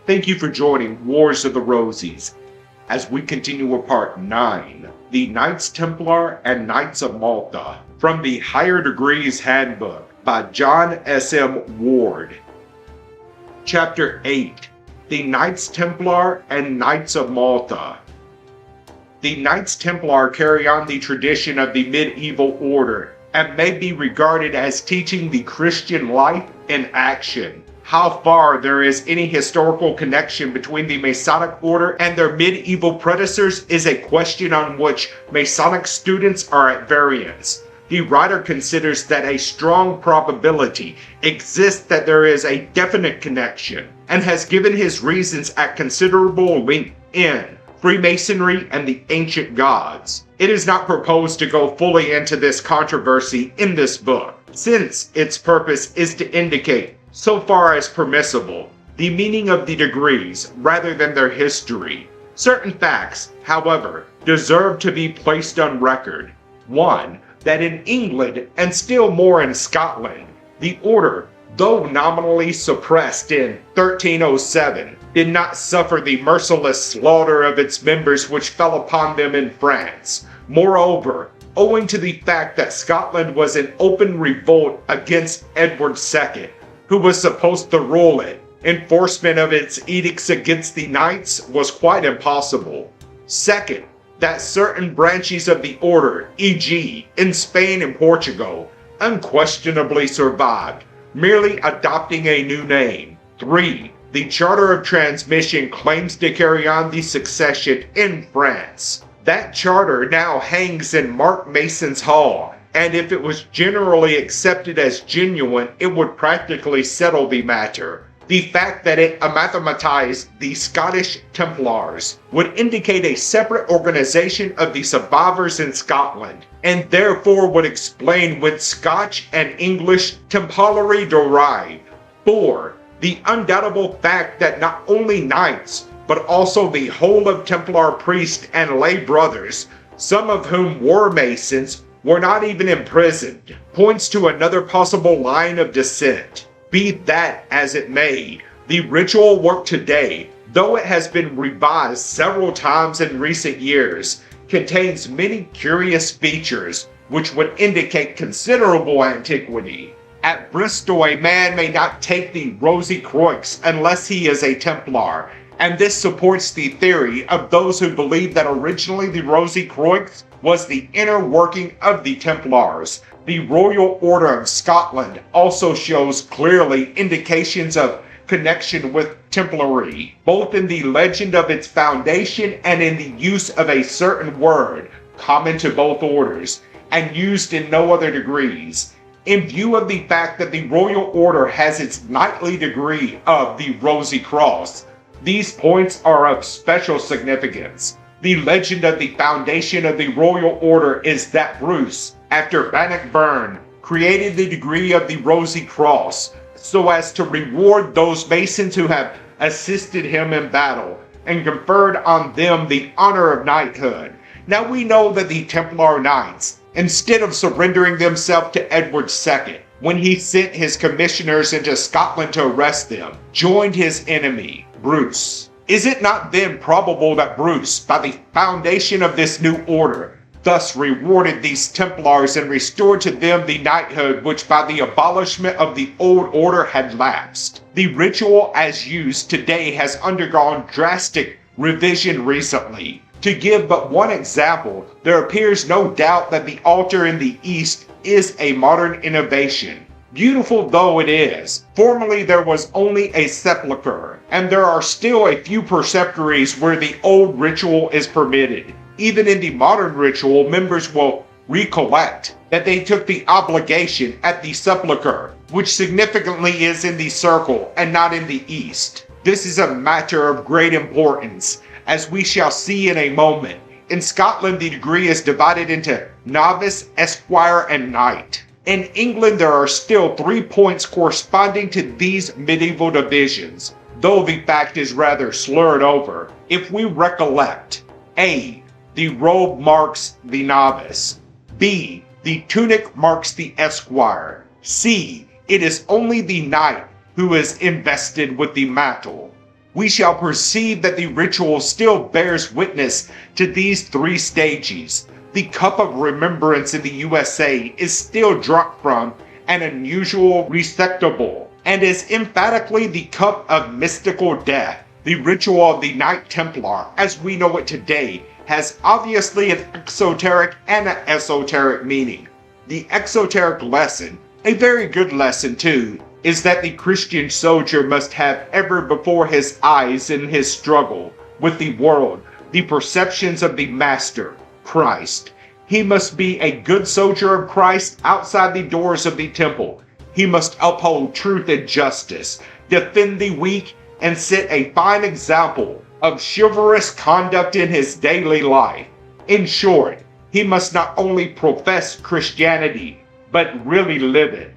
Thank you for joining Wars of the Rosies as we continue with Part 9, the Knights Templar and Knights of Malta, from the Higher Degrees Handbook by JSM Ward. Chapter 8, the Knights Templar and Knights of Malta. The Knights Templar carry on the tradition of the medieval order and may be regarded as teaching the Christian life in action. How far there is any historical connection between the Masonic Order and their medieval predecessors is a question on which Masonic students are at variance. The writer considers that a strong probability exists that there is a definite connection, and has given his reasons at considerable length in Freemasonry and the Ancient Gods. It is not proposed to go fully into this controversy in this book, since its purpose is to indicate, so far as permissible, the meaning of the degrees rather than their history. Certain facts, however, deserve to be placed on record. 1. That in England, and still more in Scotland, the order, though nominally suppressed in 1307, did not suffer the merciless slaughter of its members which fell upon them in France. Moreover, owing to the fact that Scotland was in open revolt against Edward II, who was supposed to rule it, enforcement of its edicts against the knights was quite impossible. Second, that certain branches of the order, e.g. in Spain and Portugal, unquestionably survived, merely adopting a new name. 3. The Charter of Transmission claims to carry on the succession in France. That charter now hangs in Mark Mason's hall, and if it was generally accepted as genuine, it would practically settle the matter. The fact that it anathematized the Scottish Templars would indicate a separate organization of the survivors in Scotland, and therefore would explain whence Scotch and English Templary derive. 4. The undoubtable fact that not only knights, but also the whole of Templar priests and lay brothers, some of whom were Masons, were not even imprisoned, points to another possible line of descent. Be that as it may, the ritual work today, though it has been revised several times in recent years, contains many curious features which would indicate considerable antiquity. At Bristol, a man may not take the Rosy Croix unless he is a Templar, and this supports the theory of those who believe that originally the Rosy Croix was the inner working of the Templars. The Royal Order of Scotland also shows clearly indications of connection with Templary, both in the legend of its foundation and in the use of a certain word, common to both orders, and used in no other degrees. In view of the fact that the Royal Order has its knightly degree of the Rosy Cross, these points are of special significance. The legend of the foundation of the Royal Order is that Bruce, after Bannockburn, created the degree of the Rosy Cross so as to reward those Masons who have assisted him in battle and conferred on them the honor of knighthood. Now we know that the Templar Knights, instead of surrendering themselves to Edward II, when he sent his commissioners into Scotland to arrest them, joined his enemy, Bruce. Is it not then probable that Bruce, by the foundation of this new order, thus rewarded these Templars and restored to them the knighthood which by the abolishment of the old order had lapsed? The ritual as used today has undergone drastic revision recently. To give but one example, there appears no doubt that the altar in the east is a modern innovation. Beautiful though it is, formerly there was only a sepulchre, and there are still a few preceptories where the old ritual is permitted. Even in the modern ritual, members will recollect that they took the obligation at the sepulchre, which significantly is in the circle and not in the east. This is a matter of great importance, as we shall see in a moment. In Scotland, the degree is divided into novice, esquire, and knight. In England, there are still 3 points corresponding to these medieval divisions, though the fact is rather slurred over. If we recollect, A. The robe marks the novice. B. The tunic marks the esquire. C. It is only the knight who is invested with the mantle. we shall perceive that the ritual still bears witness to these three stages. The cup of remembrance in the USA is still drunk from an unusual receptacle, and is emphatically the cup of mystical death. The ritual of the Knights Templar, as we know it today, has obviously an exoteric and an esoteric meaning. The exoteric lesson, a very good lesson too, is that the Christian soldier must have ever before his eyes in his struggle with the world the perceptions of the Master, Christ. He must be a good soldier of Christ outside the doors of the temple. He must uphold truth and justice, defend the weak, and set a fine example of chivalrous conduct in his daily life. In short, he must not only profess Christianity, but really live it.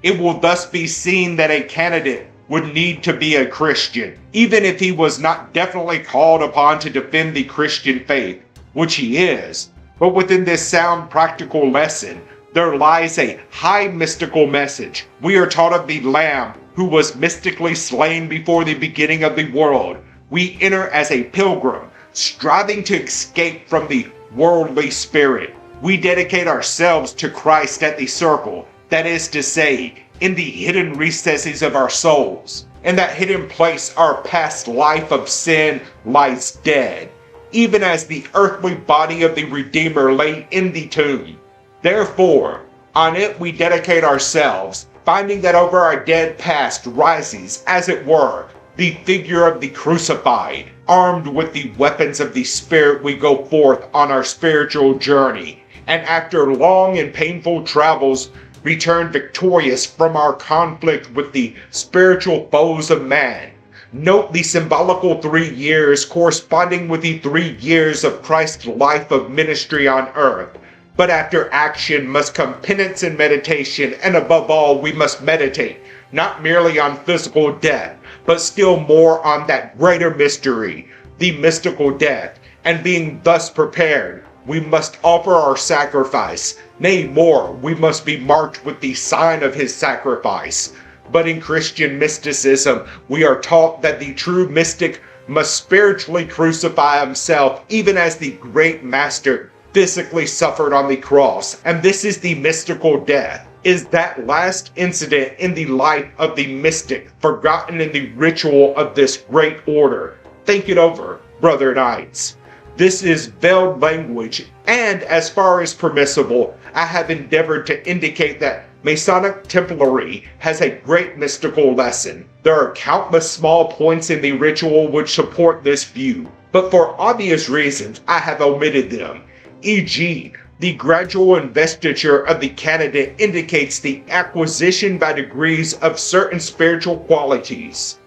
It will thus be seen that a candidate would need to be a Christian, even if he was not definitely called upon to defend the Christian faith, which he is. But within this sound practical lesson, there lies a high mystical message. We are taught of the Lamb who was mystically slain before the beginning of the world. We enter as a pilgrim, striving to escape from the worldly spirit. We dedicate ourselves to Christ at the circle, that is to say, in the hidden recesses of our souls. In that hidden place, our past life of sin lies dead, even as the earthly body of the Redeemer lay in the tomb. Therefore, on it we dedicate ourselves, finding that over our dead past rises, as it were, the figure of the crucified. Armed with the weapons of the Spirit, we go forth on our spiritual journey, and after long and painful travels, return victorious from our conflict with the spiritual foes of man. Note the symbolical 3 years corresponding with the 3 years of Christ's life of ministry on earth. But after action must come penance and meditation, and above all we must meditate, not merely on physical death, but still more on that greater mystery, the mystical death, and being thus prepared, we must offer our sacrifice. Nay more, we must be marked with the sign of his sacrifice. But in Christian mysticism, we are taught that the true mystic must spiritually crucify himself, even as the great Master physically suffered on the cross. And this is the mystical death, is that last incident in the life of the mystic, forgotten in the ritual of this great order. Think it over, brother knights. This is veiled language, and as far as permissible, I have endeavored to indicate that Masonic Templary has a great mystical lesson. There are countless small points in the ritual which support this view, but for obvious reasons I have omitted them. E.g., the gradual investiture of the candidate indicates the acquisition by degrees of certain spiritual qualities.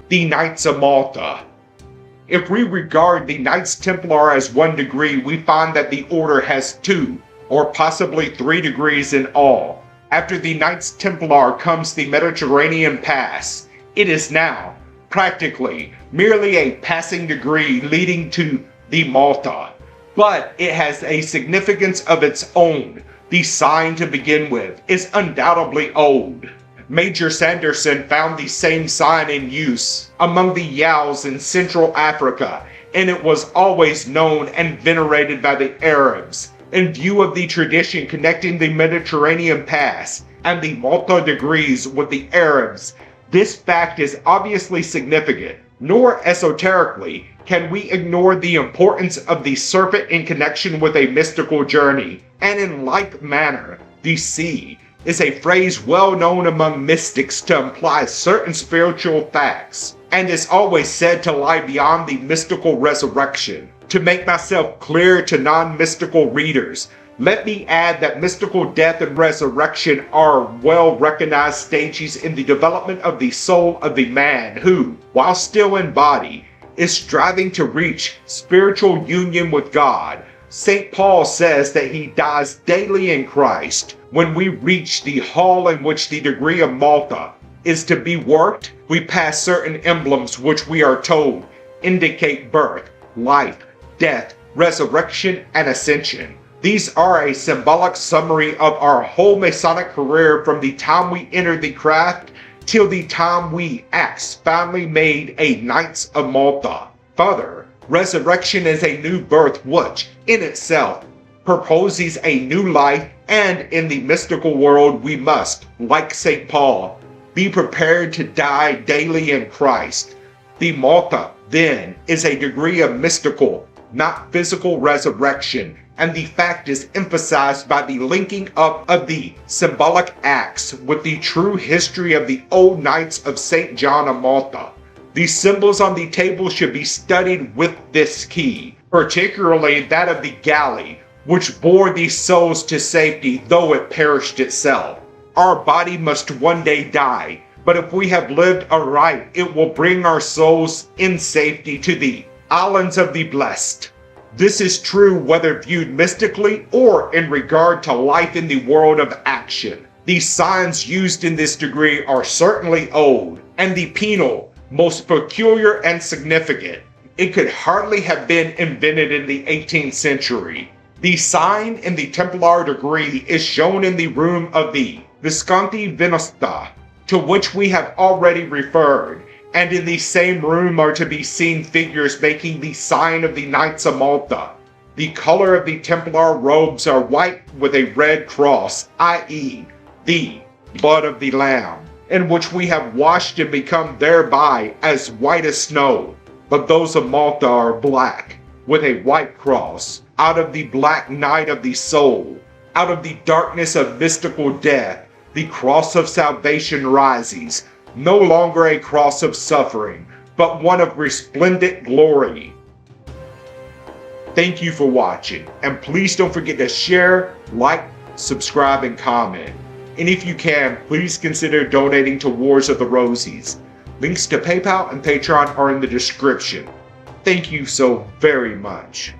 The Knights of Malta. If we regard the Knights Templar as 1 degree, we find that the order has 2, or possibly 3 degrees in all. After the Knights Templar comes the Mediterranean Pass. It is now, practically, merely a passing degree leading to the Malta. But it has a significance of its own. The sign to begin with is undoubtedly old. Major Sanderson found the same sign in use among the Yaos in Central Africa, and it was always known and venerated by the Arabs. In view of the tradition connecting the Mediterranean Pass and the Malta degrees with the Arabs, this fact is obviously significant. Nor esoterically can we ignore the importance of the serpent in connection with a mystical journey, and in like manner, the sea is a phrase well known among mystics to imply certain spiritual facts, and is always said to lie beyond the mystical resurrection. To make myself clear to non-mystical readers, let me add that mystical death and resurrection are well-recognized stages in the development of the soul of the man who, while still in body, is striving to reach spiritual union with God. St. Paul says that he dies daily in Christ. When we reach the hall in which the degree of Malta is to be worked, we pass certain emblems which we are told indicate birth, life, death, resurrection, and ascension. These are a symbolic summary of our whole Masonic career from the time we entered the craft till the time we Acts finally made a Knights of Malta. Further, resurrection is a new birth which, in itself, proposes a new life, and in the mystical world we must, like St. Paul, be prepared to die daily in Christ. The Malta, then, is a degree of mystical, not physical resurrection, and the fact is emphasized by the linking up of the symbolic acts with the true history of the old Knights of St. John of Malta. The symbols on the table should be studied with this key, particularly that of the galley, which bore these souls to safety though it perished itself. Our body must one day die, but if we have lived aright, it will bring our souls in safety to the islands of the blessed. This is true whether viewed mystically or in regard to life in the world of action. The signs used in this degree are certainly old, and the penal most peculiar and significant. It could hardly have been invented in the 18th century. The sign in the Templar degree is shown in the room of the Visconti Venosta, to which we have already referred, and in the same room are to be seen figures making the sign of the Knights of Malta. The color of the Templar robes are white with a red cross, i.e., the blood of the Lamb, in which we have washed and become thereby as white as snow. But those of Malta are black, with a white cross. Out of the black night of the soul, out of the darkness of mystical death, the cross of salvation rises, no longer a cross of suffering, but one of resplendent glory. Thank you for watching, and please don't forget to share, like, subscribe, and comment. And if you can, please consider donating to Wars of the Rosies. Links to PayPal and Patreon are in the description. Thank you so very much.